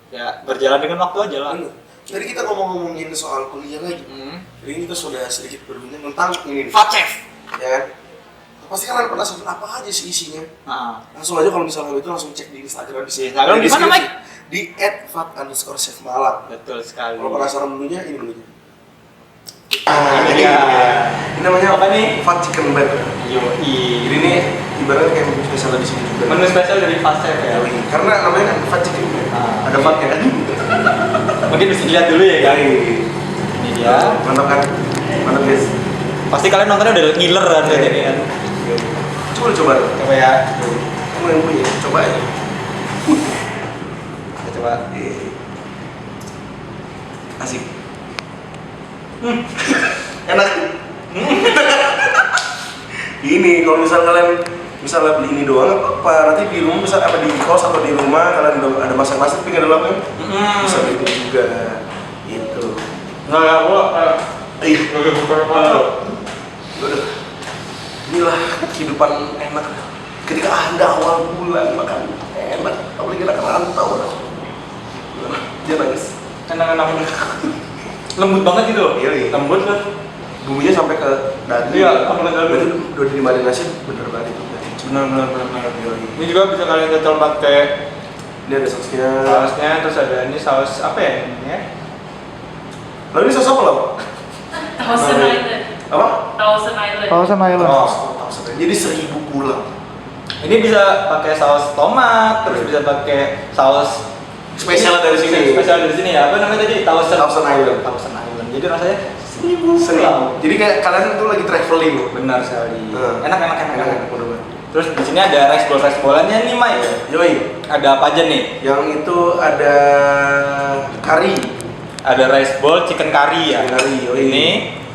ya berjalan dengan waktu aja lah. Jadi kita ngomongin soal kuliah lagi. Jadi ini kita sudah sedikit berbincang tentang ini. Facef, ya kan? Pasti kalian penasaran apa aja sih isinya. Langsung aja kalau misalnya itu langsung cek di Instagram di sini. Instagram di mana, Mike? Di @fat_chef_malam. Betul sekali. Kalau penasaran menunya, ini menunya. Ini namanya apa nih? Fat Chicken Bed. Yoi. Jadi ini ibaratnya kayak menu spesial di sini juga. Menu spesial dari Facef ya. Karena namanya kan Fat Chicken Bed. Ada fatnya kan? Mungkin bisa dilihat dulu ya guys. Ini dia. Mantap kan? Mantap guys. Pasti kalian nontonnya udah ngiler kan dari ini kan. Coba ya. Kamu yang punya, coba aja. Kita coba. Asik. Enak. Ini kalau misal kalian beli ini doang apa nanti di rumah misal apa di kos atau di rumah kalian ada masak-masak tapi nggak ada lauknya bisa begitu juga itu. Nah, gua Inilah kehidupan enak ketika Anda awal bulan makan enak, apalagi kita rantau. Dia nangis. Enak-enak. Lembut banget gitu loh. Iya. Lembut kan. Bumbunya sampai ke daging. Iya, sampai ke daging. Itu udah dimarinasi bener banget itu. Benar. Ini juga bisa kalian cocol pakai. Ini ada sausnya. Terus ada ini saus apa ya ini? Lalu ini saus apa lo? Thousand Island. Apa? Thousand Island. Thousand. Jadi 1000 pulau. Ini bisa pakai saus tomat, terus bisa pakai saus Spesial dari sini. Ya. Apa namanya tadi? Thousand Island. Jadi rasanya 1000. Jadi kayak kalian tuh lagi traveling. Benar sekali. Enak. Bener-bener. Terus di sini ada rice bollannya nih, Mike. Yoi. Ada apa aja nih? Yang itu ada kari. Ada rice bowl chicken curry ya. Chicken curry, yoi. Ini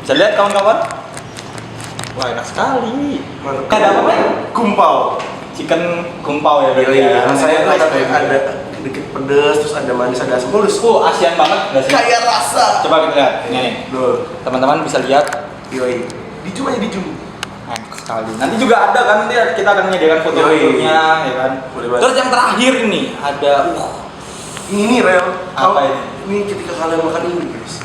bisa lihat kawan-kawan. Wah, enak sekali. Mantap. Ada apa, Mike? Kumpau. Chicken kumpau ya berarti. Yoi. Ya. Rasanya tuh Rice ada sedikit pedes, terus ada manis, ada asam. Asian banget nggak sih? Kayak rasa. Coba kita lihat. Ini nih. Duh. Teman-teman bisa lihat. Yoi. Dijum aja dijum. Enak sekali. Nanti juga ada kan, nanti kita akan menyediakan foto-fotonya, ya kan. Terus yang terakhir ini ada ini Rel. Apa ini? Ini ketika kalian makan ini guys.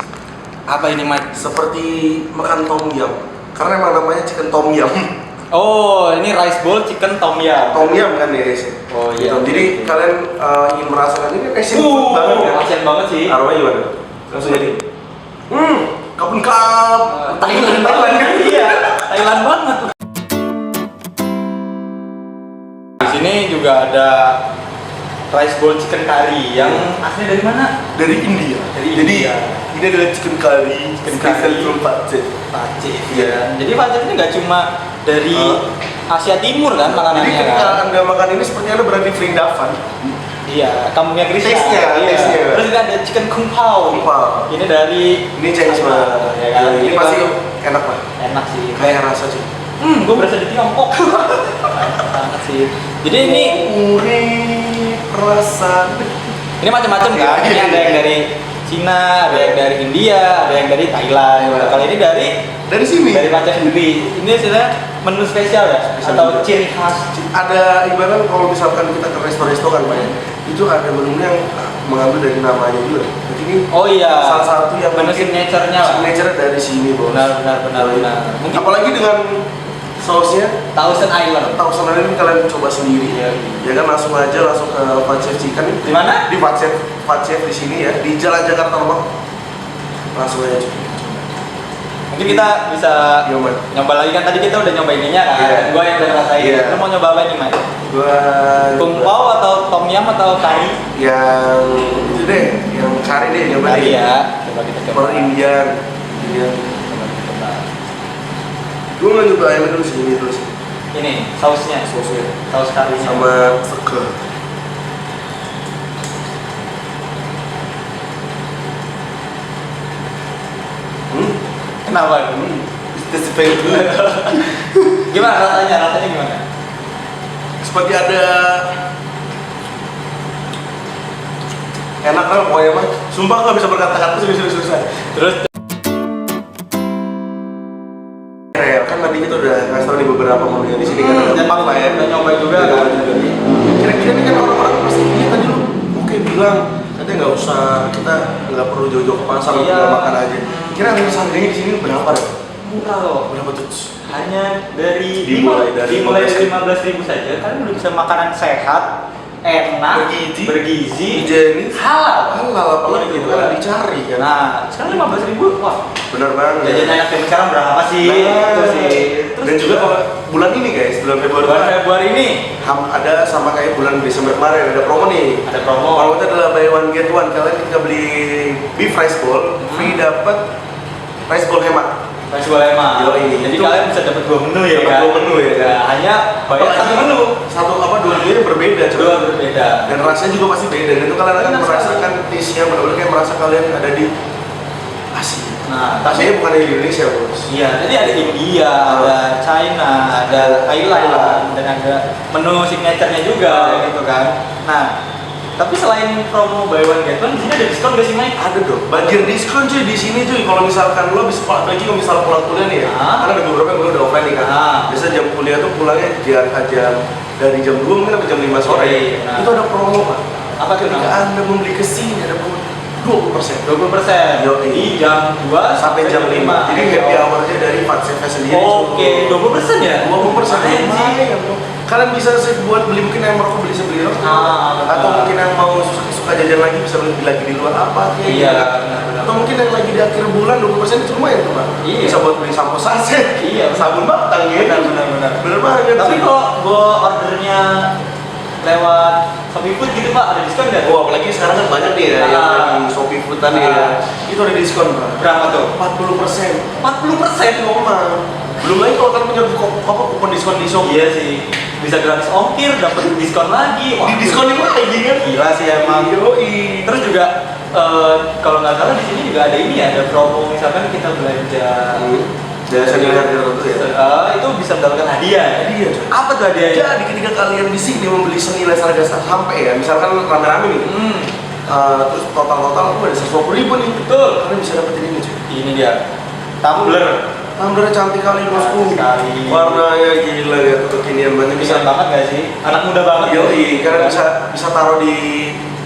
Apa ini, Mike? Seperti makan tom yum. Karena emang namanya chicken tom yum. Oh, ini rice bowl chicken tom yum. Tom yum kan ya guys. Oh iya. Gitu. Jadi kalian ingin merasakan ini Asian food banget kan? Asian banget sih. Aromanya gimana? Langsung jadi. Kapun kap. Thailand kan? Iya, Thailand banget. Di sini juga ada rice bowl chicken curry yang asli dari mana? Dari India. Dari Jadi India. ini adalah chicken curry. Chicken spesial curry. from Pacet. Pacet. Iya. Jadi pacet ini nggak cuma dari Asia Timur kan Jadi makanannya ketika kan? anda makan ini sepertinya anda berada di Vrindavan. Iya, kampungnya Krishna. Taste-nya, Iya. taste-nya. Terus ini ada chicken kung pao. Kumpau. Ini dari Ini Chinese China, banget. ya kan? Ini pasti baru enak lah. enak sih. Kayak rasa sih. Gue berasa di Tiongkok. Enak banget sih. Jadi ini rasa. ini macam-macam kan. Ini ada yang dari Cina, ada yang dari India, ada yang dari Thailand. Iya. Kalau ini Dari sini. dari Pacet sendiri. Ini sebenarnya menu spesial ya, Spesial atau juga. ciri khas. Ada ibarat kalau misalkan kita ke resto-resto kan Pak ya, itu ada menu yang mengambil dari namanya juga. Jadi ini Oh iya. salah satu yang menu mungkin signature-nya lah. signature dari sini bos. Benar. Mungkin Apalagi dengan sausnya Thousand Island. tahu sebenarnya ini kalian coba sendiri Iya. ya kan langsung aja langsung ke Pacet Chicken Di mana? di Pacet di sini ya di Jalan Jakarta Lembang langsung aja coba. Mungkin kita bisa Gimana? nyoba lagi kan, tadi kita udah nyoba ininya kan. Iya. Gua yang udah ngerasain. Iya. Lu mau nyoba apa nih, Mike? Gua Kung pao atau tom yum atau curry? yang itu deh yang kari deh coba Curry deh ya. Coba kita coba. per Indian. Coba kita coba. Gue nggak nyoba ayam dulu sih, ini dulu sih Ini sausnya, sausnya saus curry sama seger. Kenapa? It's very good. Gimana rasanya? Rasanya gimana? Seperti ada enak lah pokoknya mah. Sumpah nggak bisa berkata-kata serius. Terus Real kan tadi kita udah ngasih tau di beberapa menu di sini kan ada dan 4 lah ya. udah nyoba juga Udah kan? nyoba juga. Kira-kira ini kan orang-orang pasti iya tadi lu oke bilang katanya nggak usah kita nggak perlu jauh-jauh ke pasar Iya. tinggal makan aja. Kira harganya di sini berapa deh? murah loh. Berapa tuh? Hanya dari Dimulai dari 15.000 saja kalian udah bisa makanan sehat, enak, bergizi, higienis, halal. halal apalagi itu kan dicari kan. Nah, sekarang 15.000, wah. Benar banget. Jajan anak zaman sekarang berapa sih? Nah, Itu sih. Dan juga kalau bulan ini guys, bulan Februari bulan Februari ini ada sama kayak bulan Desember kemarin ada promo nih. ada promo. Promo itu adalah buy one get one. Kalian ketika beli beef rice bowl, free dapat rice bowl hemat. Rice bowl emang. Yoi. Jadi Itu- kalian bisa dapat 2 menu ya Dapat kan? 2 menu ya kan? Nah, hanya bayar Apalagi satu menu. dua menunya berbeda coba. Dua berbeda. Dan rasanya juga pasti beda. Dan itu kalian akan Benar merasakan taste-nya benar-benar kayak merasa kalian ada di Asia. Nah, Asia bukan di Indonesia bos. iya, jadi ada India, ada China, ada Thailand, dan ada menu signature-nya juga gitu kan. Nah, tapi selain promo buy one get one, di sini ada diskon gak sih, Mike? Ada dong. Banjir diskon cuy di sini cuy. Kalau misalkan lo bisa apalagi kalau misal pulang kuliah nih ya. Ah. Karena ada beberapa yang gue udah offline nih kan. Ah. Biasa jam kuliah tuh pulangnya jam dari jam 2 mungkin sampai jam 5 sore. Nah. Itu ada promo Pak. Apa tuh Ketika namanya? Anda membeli ke sini ada promo 20%. 20% Yoi. di jam 2 Sampai jam 5. Jadi happy hour-nya dari Fatsefa sendiri. Oke, 20% ya? 20% Lumayan sih. Kalian bisa save buat beli mungkin yang merokok beli sebeli rokok. Ah, betul. Atau mungkin yang mau suka jajan lagi bisa beli lagi di luar apa kayak Iya, gitu. benar-benar. Atau mungkin yang lagi di akhir bulan 20% itu lumayan tuh Pak. Iya. Bisa buat beli sampo saset. Iya, Sabun batang ya. Benar. Bener banget. Tapi sih. kalau gua ordernya lewat Shopee Food gitu, Pak, ada diskon nggak? Oh, apalagi sekarang kan banyak nih ya yang Ah. lagi Shopee Food-an ya. Ah. Itu ada diskon Pak. Berapa tuh? 40%. 40%? Normal. Belum lagi kalau kalian punya kupon diskon di Shopee. Iya sih. Bisa gratis ongkir, dapat diskon lagi. Wah, Didiskonin lagi kan? gila sih emang. Yoi. Terus juga kalau nggak salah di sini juga ada ini ya, ada promo misalkan kita belanja Jasa di harga tertentu ya. itu bisa mendapatkan hadiah. Hadiah, coy. Apa tuh hadiahnya? Jadi ketika kalian di sini membeli senilai harga sampai ya, misalkan rame-rame nih. Terus total ada 150.000 nih. Betul. Kalian bisa dapetin ini cuy. Ini dia. Tumbler. Tumblernya cantik kali bosku. Sekali. Warnanya gila ya, kekinian banget Bisa banget gak sih? Anak muda banget. Yoi, karena bisa taruh di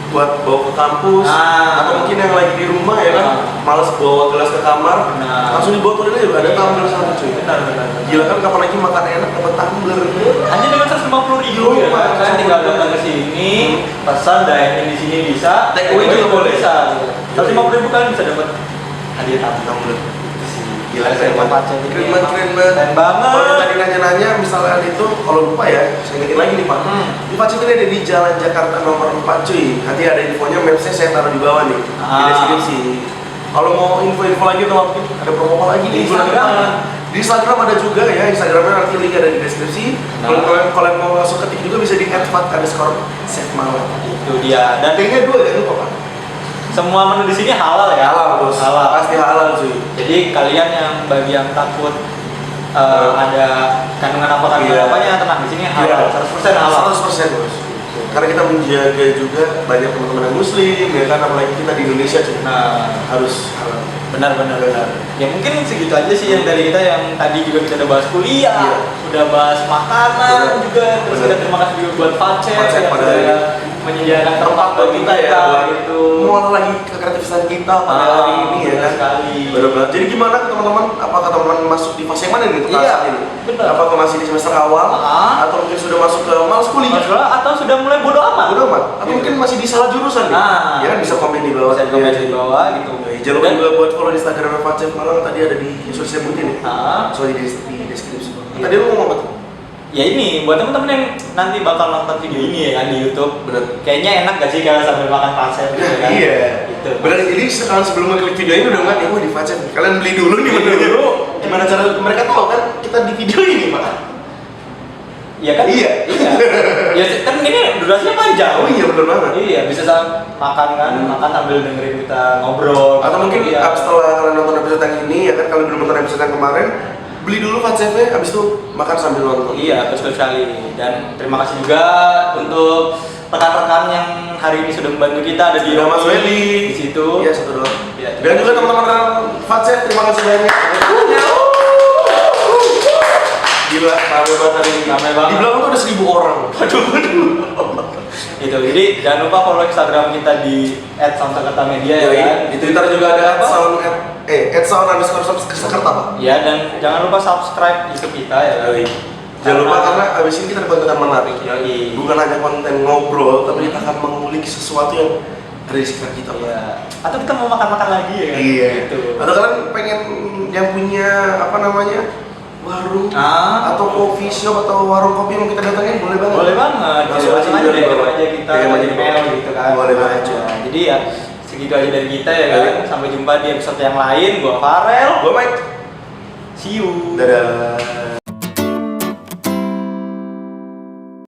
buat bawa ke kampus atau mungkin yang lagi di rumah ya kan, malas bawa gelas ke kamar, langsung dibotolin aja ada tumbler sama cuy. Benar. Gila kan kapan lagi makan enak dapat tumbler. Hanya dengan 150.000 ya kan, tinggal datang ke sini, pesan dine-in di sini bisa, Take away juga boleh. bisa. 150.000 kan bisa dapat hadiah tumbler. Gila saya keren banget. Keren banget. Keren banget. Kalau tadi nanya-nanya misalnya itu kalau lupa ya, saya ingetin lagi nih Pak. Di Facet ini ada di Jalan Jakarta nomor 4 cuy. Nanti ada infonya, mapsnya saya taruh di bawah nih di deskripsi. Kalau mau info-info lagi atau mungkin ada promo apa lagi di Instagram. Di Instagram ada juga ya, Instagramnya nanti link ada di deskripsi. Kalau kalian mau langsung ketik juga bisa di @fat_chefmalam. Itu dia. Dan T-nya 2 jangan lupa Pak. semua menu di sini halal ya. Halal bos. Halal. Pasti halal cuy. Jadi kalian yang bagi yang takut ada kandungan apanya tenang, di sini halal. 100% halal. 100% bos. Karena kita menjaga juga banyak teman-teman yang muslim ya kan, apalagi kita di Indonesia cuy. Nah, Harus halal. benar. Ya mungkin segitu aja sih yang dari kita, yang tadi juga kita udah bahas kuliah, udah bahas makanan juga, terus kita terima kasih juga buat Facet yang pada sudah menyediakan tempat bagi kita ya, gitu. Mengolah lagi kekreativitan kita pada hari ini ya kan. Sekali. Benar banget. Jadi gimana teman-teman? Apakah teman-teman masuk di fase yang mana nih untuk saat ini? Benar. Apakah masih di semester awal atau mungkin sudah masuk ke malas kuliah? Atau sudah mulai bodo amat? Bodo amat. Atau mungkin masih di salah jurusan nih? Ya kan bisa komen di bawah. Bisa komen di bawah gitu. Jangan lupa juga buat follow di Instagram Facet Malang, tadi ada di sosial media nih. Soalnya di deskripsi. Tadi lu ngomong apa tuh? Ya ini buat teman-teman yang nanti bakal nonton video ini ya kan di YouTube. Bener. Kayaknya enak gak sih kalau sambil makan Facet gitu kan? Iya. Gitu. Bener, jadi sekarang sebelum ngeklik video ini udah ngeliat, wah di Facet. Kalian beli dulu nih dulu. Gimana cara mereka tahu kan kita di video ini Pak? Iya kan? Iya. Ya kan ini durasinya panjang. Oh iya bener banget. Iya, bisa makan kan, makan sambil dengerin kita ngobrol. Atau mungkin setelah kalian nonton episode yang ini ya kan, kalau belum nonton episode yang kemarin, beli dulu Facetnya, habis itu makan sambil nonton. Iya, betul sekali. Dan terima kasih juga untuk rekan-rekan yang hari ini sudah membantu kita, ada di Mas Welly di situ. Iya, satu doang. Ya, Dan juga teman-teman Facet, terima kasih banyak. Gila, rame banget hari ini. Rame banget. Di belakang tuh ada 1.000 orang. Waduh. Itu. Jadi jangan lupa follow Instagram kita di @soundsakertamedia ya kan. Di Twitter juga ada @sound_sekerta Pak. Ya, dan jangan lupa subscribe YouTube kita ya. Jangan lupa karena abis ini kita ada konten menarik. Yoi. Bukan hanya konten ngobrol, tapi kita akan mengulik sesuatu yang ada di sekitar kita. Iya. Atau kita mau makan-makan lagi ya kan? Iya. Gitu. Atau kalian pengen yang punya apa namanya warung atau coffee shop atau warung kopi yang mau kita datangin, boleh banget. Boleh banget. Langsung Langsung aja di DM bawah. aja kita DM aja di email bawah. gitu kan. Boleh banget. Nah, jadi ya segitu aja dari kita ya kan. Sampai jumpa di episode yang lain. Gua Farel. Gua Mike. See you. Dadah.